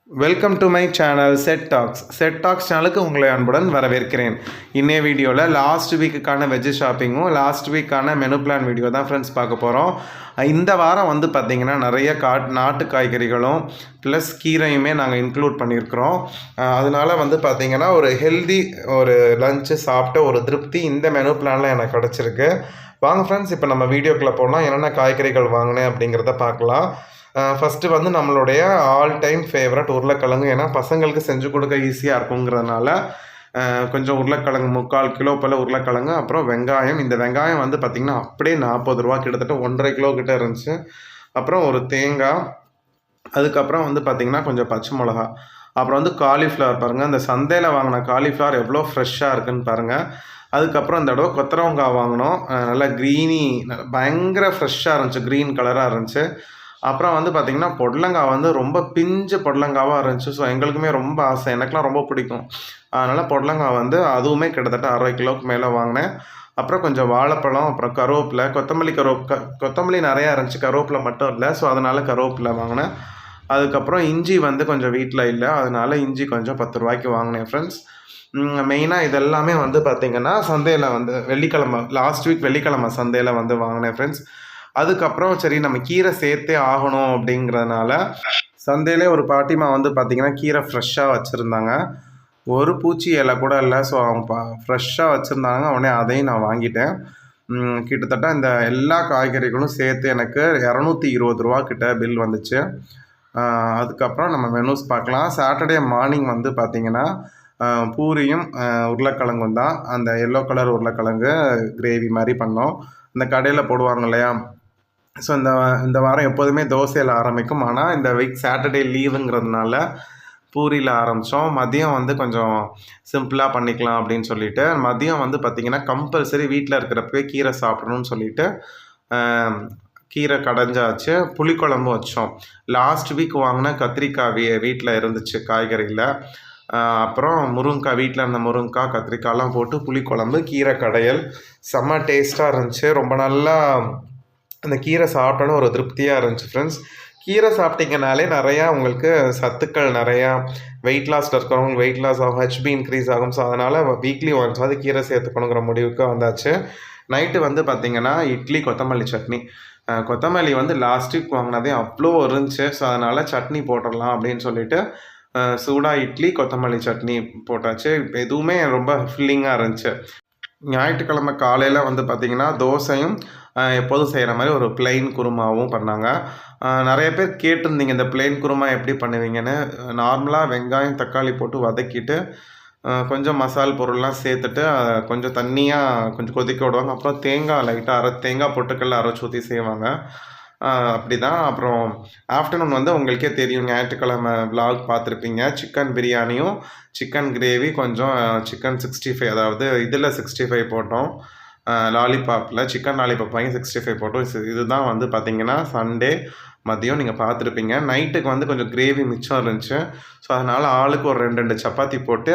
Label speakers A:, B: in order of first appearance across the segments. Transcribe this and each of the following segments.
A: Welcome to my channel set talks சேனலுக்கு உங்களை அன்புடன் வரவேற்கிறேன். இன்னைய வீடியோவில் லாஸ்ட் வீக்குக்கான வெஜ் ஷாப்பிங்கும் லாஸ்ட் வீக்கான மெனு பிளான் வீடியோ தான் ஃப்ரெண்ட்ஸ் பார்க்க போகிறோம். இந்த வாரம் வந்து பார்த்திங்கன்னா நிறைய நாட்டு காய்கறிகளும் ப்ளஸ் கீரையுமே நாங்கள் இன்க்ளூட் பண்ணியிருக்கிறோம். அதனால் வந்து பார்த்திங்கன்னா ஒரு ஹெல்தி ஒரு லஞ்சு சாப்பிட்ட ஒரு திருப்தி இந்த மெனு பிளானில் எனக்கு கிடச்சிருக்கு. வாங்க ஃப்ரெண்ட்ஸ், இப்போ நம்ம வீடியோக்குள்ளே போனால் என்னென்ன காய்கறிகள் வாங்கினேன் அப்படிங்கிறத பார்க்கலாம். ஃபஸ்ட்டு வந்து நம்மளுடைய ஆல் டைம் ஃபேவரட் உருளைக்கிழங்கு. ஏன்னா பசங்களுக்கு செஞ்சு கொடுக்க ஈஸியாக இருக்குங்கிறதுனால கொஞ்சம் உருளைக்கிழங்கு 3/4 கிலோ போல் உருளைக்கிழங்கு, அப்புறம் வெங்காயம். இந்த வெங்காயம் வந்து பார்த்திங்கன்னா அப்படியே 40 ரூபா, கிட்டத்தட்ட 1.5 கிலோ கிட்டே இருந்துச்சு. அப்புறம் ஒரு தேங்காய், அதுக்கப்புறம் வந்து பார்த்திங்கன்னா கொஞ்சம் பச்சை மிளகா, அப்புறம் வந்து காலிஃப்ளவர். பாருங்கள், இந்த சந்தையில் வாங்கின காலிஃப்ளவர் எவ்வளோ ஃப்ரெஷ்ஷாக இருக்குதுன்னு பாருங்கள். அதுக்கப்புறம் இந்த தடவை கொத்தரவங்காய் வாங்கினோம். நல்லா க்ரீனி, பயங்கர ஃப்ரெஷ்ஷாக இருந்துச்சு, க்ரீன் கலராக இருந்துச்சு. அப்புறம் வந்து பார்த்திங்கன்னா பொடலங்காய் வந்து ரொம்ப பிஞ்சு பொடலங்காவாக இருந்துச்சு. ஸோ எங்களுக்குமே ரொம்ப ஆசை, எனக்குலாம் ரொம்ப பிடிக்கும். அதனால் பொடலங்காய் வந்து அதுவுமே கிட்டத்தட்ட 60 கிலோவுக்கு மேலே வாங்கினேன். அப்புறம் கொஞ்சம் வாழைப்பழம், அப்புறம் கருவேப்பிலை, கொத்தமல்லி நிறையா இருந்துச்சு, கருவேப்பிலை மட்டும் இல்லை. ஸோ அதனால் கருவேப்பிலை வாங்கினேன். அதுக்கப்புறம் இஞ்சி வந்து கொஞ்சம் வீட்டில் இல்லை, அதனால் இஞ்சி கொஞ்சம் 10 ரூபாய்க்கு வாங்கினேன் ஃப்ரெண்ட்ஸ். மெயினாக இதெல்லாமே வந்து பார்த்திங்கன்னா சந்தையில் வந்து லாஸ்ட் வீக் வெள்ளிக்கிழமை சந்தையில் வந்து வாங்கினேன் ஃப்ரெண்ட்ஸ். அதுக்கப்புறம் சரி நம்ம கீரை சேர்த்தே ஆகணும் அப்படிங்கிறதுனால சந்தையிலே ஒரு பாட்டிமா வந்து பார்த்திங்கன்னா கீரை ஃப்ரெஷ்ஷாக வச்சுருந்தாங்க. ஒரு பூச்சி இலை கூட இல்லை. ஸோ அவங்க ஃப்ரெஷ்ஷாக வச்சுருந்தாங்க. உடனே அதையும் நான் வாங்கிட்டேன். கிட்டத்தட்ட இந்த எல்லா காய்கறிகளும் சேர்த்து எனக்கு 220 ரூபா கிட்ட பில் வந்துச்சு. அதுக்கப்புறம் நம்ம மெனூஸ் பார்க்கலாம். சாட்டர்டே மார்னிங் வந்து பார்த்திங்கன்னா பூரியும் உருளைக்கிழங்கும் தான். அந்த எல்லோ கலர் உருளைக்கிழங்கு கிரேவி மாதிரி பண்ணோம். இந்த கடையில் போடுவாங்க இல்லையா. ஸோ இந்த வாரம் எப்போதுமே தோசையில் ஆரம்பிக்கும். ஆனால் இந்த வீக் சாட்டர்டே லீவுங்கிறதுனால பூரியில் ஆரம்பித்தோம். மதியம் வந்து கொஞ்சம் சிம்பிளாக பண்ணிக்கலாம் அப்படின்னு சொல்லிட்டு மதியம் வந்து பார்த்திங்கன்னா கம்பல்சரி வீட்டில் இருக்கிறப்பவே கீரை சாப்பிடணும்னு சொல்லிட்டு கீரை கடைஞ்சாச்சு. புளிக்குழம்பு வச்சோம். லாஸ்ட் வீக் வாங்கின கத்திரிக்காய் வீட்டில் இருந்துச்சு காய்கறியில். அப்புறம் முருங்கைக்காய், வீட்டில் இருந்த முருங்கைக்காய், கத்திரிக்காயெலாம் போட்டு புளிக்குழம்பு, கீரை கடையல் செம்ம டேஸ்ட்டாக இருந்துச்சு. ரொம்ப நல்லா அந்த கீரை சாப்பிட்டோன்னு ஒரு திருப்தியாக இருந்துச்சு ஃப்ரெண்ட்ஸ். கீரை சாப்பிட்டிங்கனாலே நிறையா உங்களுக்கு சத்துக்கள் நிறையா, வெயிட் லாஸில் இருக்கிறவங்களுக்கு வெயிட் லாஸ் ஆகும், ஹெச்பி இன்க்ரீஸ் ஆகும். ஸோ அதனால் வீக்லி ஒன்ஸ் அது கீரை சேர்த்துக்கணுங்கிற முடிவுக்கு வந்தாச்சு. நைட்டு வந்து பார்த்திங்கன்னா இட்லி, கொத்தமல்லி சட்னி. கொத்தமல்லி வந்து லாஸ்ட் வீக் வாங்கினதே அவ்வளோ இருந்துச்சு. ஸோ அதனால் சட்னி போட்டுடலாம் அப்படின்னு சொல்லிட்டு சூடாக இட்லி, கொத்தமல்லி சட்னி போட்டாச்சு. எதுவுமே ரொம்ப ஃபில்லிங்காக இருந்துச்சு. ஞாயிற்றுக்கிழமை காலையில் வந்து பார்த்திங்கன்னா தோசையும் எப்போதும் செய்கிற மாதிரி ஒரு பிளெயின் குருமாவும் பண்ணாங்க. நிறைய பேர் கேட்டிருந்தீங்க இந்த பிளெயின் குருமா எப்படி பண்ணுவீங்கன்னு. நார்மலாக வெங்காயம், தக்காளி போட்டு வதக்கிட்டு கொஞ்சம் மசால் பொருள்லாம் சேர்த்துட்டு கொஞ்சம் தண்ணியாக கொஞ்சம் கொதிக்க விடுவாங்க. அப்புறம் தேங்காய் லைட்டாக தேங்காய் பொட்டுக்கல்ல அரைச்சி ஊற்றி செய்வாங்க. அப்படி தான். அப்புறம் ஆஃப்டர்நூன் வந்து உங்களுக்கே தெரியும், ஞாயிற்றுக்கிழமை விலாக் பார்த்துருப்பீங்க. சிக்கன் பிரியாணியும் சிக்கன் கிரேவி, கொஞ்சம் சிக்கன் 65, அதாவது இதில் 65 போட்டோம். லாலிபாப்பில் சிக்கன் லாலிபாப் வாங்கி 65 போட்டோம். இதுதான் வந்து பார்த்திங்கன்னா சண்டே மதியம் நீங்கள் பார்த்துருப்பீங்க. நைட்டுக்கு வந்து கொஞ்சம் கிரேவி மிச்சம் இருந்துச்சு. ஸோ அதனால் ஆளுக்கு ஒரு 2 சப்பாத்தி போட்டு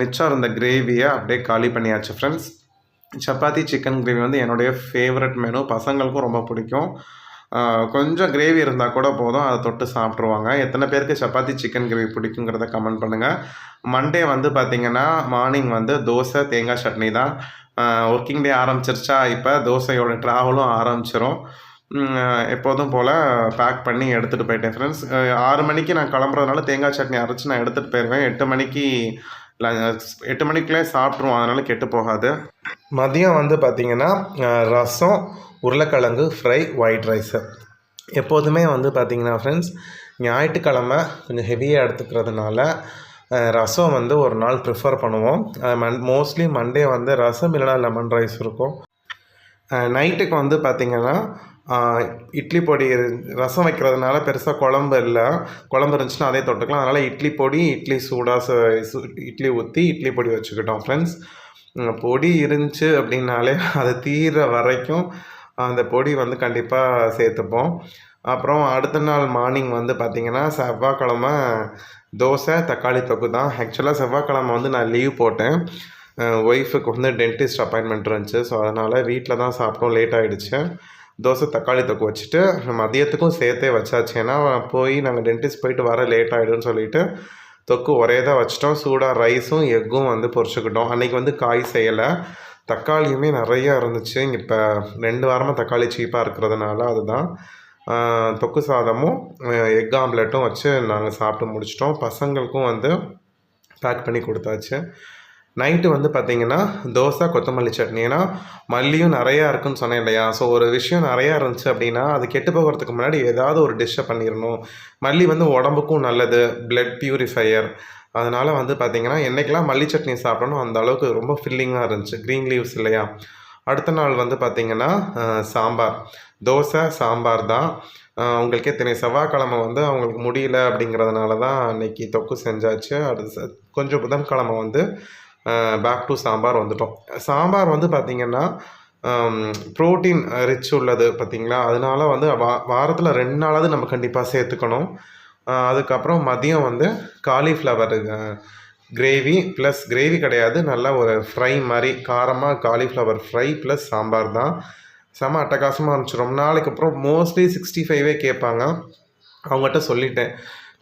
A: மிச்சம் இருந்த கிரேவியை அப்படியே காலி பண்ணியாச்சு ஃப்ரெண்ட்ஸ். சப்பாத்தி சிக்கன் கிரேவி வந்து என்னுடைய ஃபேவரட் மெனு. பசங்களுக்கும் ரொம்ப பிடிக்கும். கொஞ்சம் கிரேவி இருந்தால் கூட போதும், அதை தொட்டு சாப்பிட்ருவாங்க. எத்தனை பேருக்கு சப்பாத்தி சிக்கன் கிரேவி பிடிக்குங்கிறத கமெண்ட் பண்ணுங்கள். மண்டே வந்து பார்த்திங்கன்னா மார்னிங் வந்து தோசை, தேங்காய் சட்னி தான். ஒர்க்கிங் டே ஆரம்பிச்சிருச்சா, இப்போ தோசையோட ட்ராவலும் ஆரம்பிச்சிரும். எப்போதும் போல் பேக் பண்ணி எடுத்துகிட்டு போயிட்டேன் ஃப்ரெண்ட்ஸ். 6 மணிக்கு நான் கிளம்புறதுனால தேங்காய் சட்னி அரைச்சி நான் எடுத்துகிட்டு போயிடுவேன். 8 மணிக்குள்ளே சாப்பிட்ருவோம், அதனால் கெட்டு போகாது. மதியம் வந்து பார்த்திங்கன்னா ரசம், உருளைக்கிழங்கு ஃப்ரை, ஒயிட் ரைஸு. எப்போதுமே வந்து பார்த்திங்கன்னா ஃப்ரெண்ட்ஸ் ஞாயிற்றுக்கிழமை கொஞ்சம் ஹெவியாக எடுத்துக்கிறதுனால ரசம் வந்து ஒரு நாள் ப்ரிஃபர் பண்ணுவோம். மோஸ்ட்லி மண்டே வந்து ரசம் இல்லைனா லெமன் ரைஸ் இருக்கும். நைட்டுக்கு வந்து பார்த்திங்கன்னா இட்லி பொடி, ரசம் வைக்கிறதுனால பெருசாக குழம்பு இருந்துச்சுன்னா அதே தொட்டுக்கலாம். அதனால் இட்லி பொடி, இட்லி சூடாக இட்லி ஊற்றி இட்லி பொடி வச்சுக்கிட்டோம் ஃப்ரெண்ட்ஸ். பொடி இருந்துச்சு அப்படின்னாலே அது தீர வரைக்கும் அந்த பொடி வந்து கண்டிப்பாக சேர்த்துப்போம். அப்புறம் அடுத்த நாள் மார்னிங் வந்து பார்த்திங்கன்னா செவ்வாய்க்கிழமை தோசை, தக்காளி தொக்கு தான். ஆக்சுவலாக செவ்வாய்க்கிழமை வந்து நான் லீவ் போட்டேன். ஒய்ஃபுக்கு வந்து டென்டிஸ்ட் அப்பாயின்மெண்ட் இருந்துச்சு. ஸோ அதனால் வீட்டில் தான் சாப்பிட்டோம், லேட் ஆகிடுச்சு. தோசை தக்காளி தொக்கு வச்சுட்டு மதியத்துக்கும் சேர்த்தே வச்சாச்சு. ஏன்னா போய் நாங்கள் டென்டிஸ்ட் போயிட்டு வர லேட் ஆகிடும்னு சொல்லிட்டு தொக்கு ஒரே தான் வச்சிட்டோம். சூடாக ரைஸும் எக்கும் வந்து பொரிச்சுக்கிட்டோம். அன்றைக்கி வந்து காய் செய்யலை. தக்காளியுமே நிறையா இருந்துச்சு. இப்போ 2 வாரமாக தக்காளி சீப்பாக இருக்கிறதுனால அதுதான். தொக்கு சாதமும் எக் ஆம்லெட்டும் வச்சு நாங்கள் சாப்பிட்டு முடிச்சிட்டோம். பசங்களுக்கும் வந்து பேக் பண்ணி கொடுத்தாச்சு. நைட்டு வந்து பார்த்திங்கன்னா தோசை கொத்தமல்லி சட்னி. ஏன்னா மல்லியும் நிறையா இருக்குன்னு சொன்னேன் இல்லையா? ஸோ ஒரு விஷயம் நிறையா இருந்துச்சு அப்படின்னா அது கெட்டு போகிறதுக்கு முன்னாடி ஏதாவது ஒரு டிஷ்ஷை பண்ணிடணும். மல்லி வந்து உடம்புக்கும் நல்லது, பிளட் பியூரிஃபையர். அதனால் வந்து பார்த்திங்கன்னா என்றைக்கெல்லாம் மல்லி சட்னி சாப்பிடணும் அந்த அளவுக்கு ரொம்ப ஃபில்லிங்காக இருந்துச்சு. க்ரீன் லீவ்ஸ் இல்லையா? அடுத்த நாள் வந்து பார்த்திங்கன்னா சாம்பார். தோசை சாம்பார் தான். உங்களுக்கே தெரியும், செவ்வாய்க்கிழமை வந்து அவங்களுக்கு முடியல அப்படிங்கிறதுனால தான் அன்றைக்கி தொக்கு செஞ்சாச்சு. அடுத்து கொஞ்சம் புதன்கிழமை வந்து பேக் டு சாம்பார் வந்துட்டோம். சாம்பார் வந்து பார்த்திங்கன்னா ப்ரோட்டீன் ரிச் உள்ளது பார்த்திங்களா? அதனால வந்து வாரத்தில் 2 நாளாவது நம்ம கண்டிப்பாக சேர்த்துக்கணும். அதுக்கப்புறம் மதியம் வந்து காலிஃப்ளவர் கிரேவி ப்ளஸ் கிரேவி கிடையாது, நல்லா ஒரு ஃப்ரை மாதிரி காரமாக காலிஃப்ளவர் ஃப்ரை ப்ளஸ் சாம்பார் தான். செம அட்டகாசமாக இருந்துச்சு. ரொம்ப நாளைக்கு அப்புறம் மோஸ்ட்லி 65 கேட்பாங்க. அவங்ககிட்ட சொல்லிட்டேன்,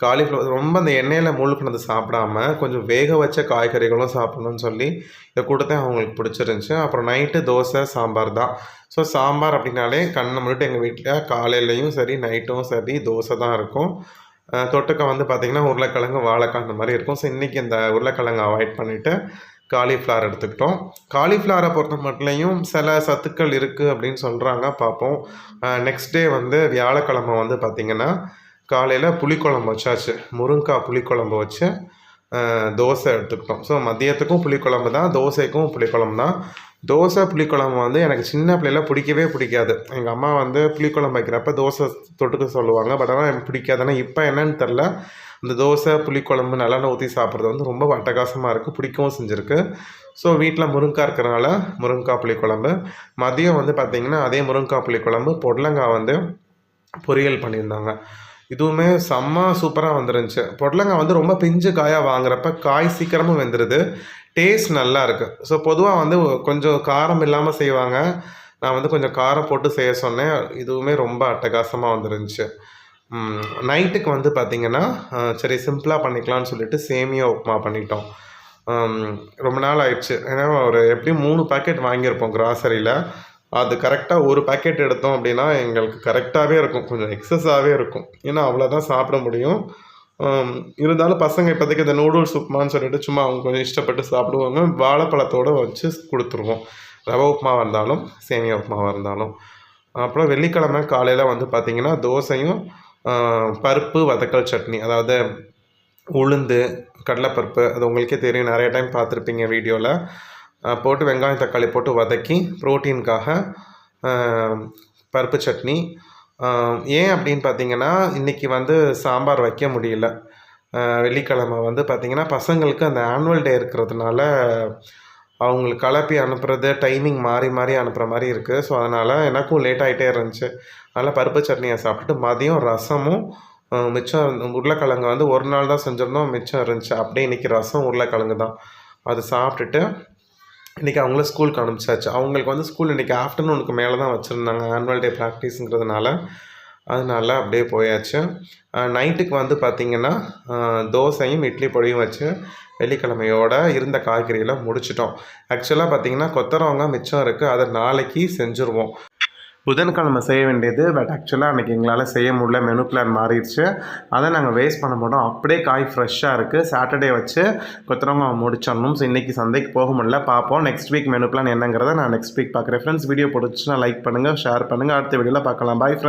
A: காலிஃப்ளவர் ரொம்ப அந்த எண்ணெயில் மூழ்கினது சாப்பிடாம கொஞ்சம் வேக வச்ச காய்கறிகளும் சாப்பிட்ணுன்னு சொல்லி இதை கொடுத்தேன். அவங்களுக்கு பிடிச்சிருந்துச்சி. அப்புறம் நைட்டு தோசை சாம்பார் தான். ஸோ சாம்பார் அப்படின்னாலே கண்ணை மூடிட்டு எங்கள் வீட்டில் காலையிலையும் சரி நைட்டும் சரி தோசை தான் இருக்கும். தொட்டுக்க வந்து பார்த்திங்கன்னா உருளைக்கிழங்கு வாழைக்காய் அந்த மாதிரி இருக்கும். ஸோ இன்றைக்கி இந்த உருளைக்கிழங்கு அவாய்ட் பண்ணிவிட்டு காலிஃப்ளவர் எடுத்துக்கிட்டோம். காலிஃப்ளவரை பொறுத்த மட்டும் சில சத்துக்கள் இருக்குது அப்படின்னு சொல்கிறாங்க, பார்ப்போம். நெக்ஸ்ட் டே வந்து வியாழக்கிழமை வந்து பார்த்திங்கன்னா காலையில் புளிக்குழம்பு வச்சாச்சு. முருங்கைக்காய் புளிக்குழம்பு வச்சு தோசை எடுத்துக்கிட்டோம். ஸோ மதியத்துக்கும் புளிக்குழம்பு தான், தோசைக்கும் புளிக்குழம்பு தான். தோசை புளிக்குழம்பு வந்து எனக்கு சின்ன பிள்ளையில் பிடிக்கவே பிடிக்காது. எங்கள் அம்மா வந்து புளிக்குழம்பு வைக்கிறப்ப தோசை தொட்டுக்க சொல்லுவாங்க. பட் ஆனால் எனக்கு பிடிக்காதுன்னா இப்போ என்னன்னு தெரில, இந்த தோசை புளிக்குழம்பு நல்லெண்ணெய் ஊற்றி சாப்பிட்றது வந்து ரொம்ப அட்டகாசமாக இருக்குது, பிடிக்கவும் செஞ்சுருக்கு. ஸோ வீட்டில் முருங்கைக்காய் இருக்கிறனால முருங்கைக்காய் புளிக்குழம்பு. மதியம் வந்து பார்த்திங்கன்னா அதே முருங்கைக்காய் புளிக்குழம்பு, பொடலங்காய் வந்து பொரியல் பண்ணியிருந்தாங்க. இதுவுமே செம்ம சூப்பராக வந்துருந்துச்சு. பொடலங்காய் வந்து ரொம்ப பிஞ்சு காயாக வாங்குறப்ப காய் சீக்கிரமும் வெந்துடுது, டேஸ்ட் நல்லா இருக்குது. ஸோ பொதுவாக வந்து கொஞ்சம் காரம் இல்லாமல் செய்வாங்க. நான் வந்து கொஞ்சம் காரம் போட்டு செய்ய சொன்னேன். இதுவுமே ரொம்ப அட்டகாசமாக வந்துருந்துச்சு. நைட்டுக்கு வந்து பார்த்திங்கன்னா சரி சிம்பிளாக பண்ணிக்கலாம்னு சொல்லிட்டு சேமியா உப்புமா பண்ணிட்டோம். ரொம்ப நாள் ஆயிடுச்சு. ஏன்னா ஒரு எப்படியும் 3 பாக்கெட் வாங்கியிருப்போம் கிராசரியில். அது கரெக்டாக ஒரு பாக்கெட் எடுத்தோம் அப்படின்னா எங்களுக்கு கரெக்டாகவே இருக்கும், கொஞ்சம் எக்ஸஸாகவே இருக்கும். ஏன்னா அவ்வளோதான் சாப்பிட முடியும். இருந்தாலும் பசங்க இப்போதைக்கு இந்த நூடுல்ஸ் உப்புமான்னு சொல்லிட்டு சும்மா அவங்க கொஞ்சம் இஷ்டப்பட்டு சாப்பிடுவாங்க. வாழைப்பழத்தோடு வச்சு கொடுத்துருவோம், ரவை உப்புமாவாக இருந்தாலும் சேமியா உப்புமாவாக இருந்தாலும். அப்புறம் வெள்ளிக்கிழமை காலையில் வந்து பார்த்திங்கன்னா தோசையும் பருப்பு வதக்கல் சட்னி, அதாவது உளுந்து கடலைப்பருப்பு, அது உங்களுக்கே தெரியும், நிறைய டைம் பார்த்துருப்பீங்க வீடியோவில். போட்டு வெங்காயம் தக்காளி போட்டு வதக்கி ப்ரோட்டீனுக்காக பருப்பு சட்னி. ஏன் அப்படின்னு பார்த்தீங்கன்னா இன்றைக்கி வந்து சாம்பார் வைக்க முடியல. வெள்ளிக்கிழமை வந்து பார்த்திங்கன்னா பசங்களுக்கு அந்த ஆனுவல் டே இருக்கிறதுனால அவங்களுக்கு கலப்பி அனுப்புறது டைமிங் மாறி மாறி அனுப்புகிற மாதிரி இருக்குது. ஸோ அதனால் எனக்கும் லேட் ஆகிட்டே இருந்துச்சு. அதனால் பருப்பு சட்னியை சாப்பிட்டுட்டு மதியம் ரசமும் மிச்சம் உருளைக்கிழங்கு வந்து ஒரு நாள் தான் செஞ்சிருந்தோம், மிச்சம் இருந்துச்சு. அப்படியே இன்றைக்கி ரசம் உருளைக்கிழங்கு தான். அது சாப்பிட்டுட்டு இன்றைக்கி அவங்கள ஸ்கூலுக்கு அனுப்பிச்சாச்சு. அவங்களுக்கு வந்து ஸ்கூல் இன்றைக்கி ஆஃப்டர்நூனுக்கு மேலே தான் வச்சுருந்தாங்க, ஆனுவல் டே ப்ராக்டிஸுங்கிறதுனால. அதனால அப்படியே போயாச்சு. நைட்டுக்கு வந்து பார்த்திங்கன்னா தோசையும் இட்லி பொடியும் வச்சு வெள்ளிக்கிழமையோடு இருந்த காய்கறிகளை முடிச்சிட்டோம். ஆக்சுவலாக பார்த்திங்கன்னா கொத்தரவங்க மிச்சம் இருக்குது, அதை நாளைக்கு செஞ்சுருவோம். புதன்கிழமை செய்ய வேண்டியது, பட் ஆக்சுவலாக அன்றைக்கி எங்களால் செய்ய முடியல, மெனு பிளான் மாறிடுச்சு. அதை நாங்கள் வேஸ்ட் பண்ண மாட்டோம். அப்படியே காய் ஃப்ரெஷ்ஷாக இருக்குது. சாட்டர்டே வச்சு கொத்தரவங்க முடிச்சிடணும். ஸோ இன்றைக்கி சந்தைக்கு போக முடியல, பார்ப்போம். நெக்ஸ்ட் வீக் மெனு பிளான் என்னங்கிறத நான் நெக்ஸ்ட் வீக் பார்க்குறேன். ஃப்ரெண்ட்ஸ், வீடியோ பிடிச்சுன்னா லைக் பண்ணுங்கள், ஷேர் பண்ணுங்கள். அடுத்த வீடியோவில் பார்க்கலாம். Bye friends.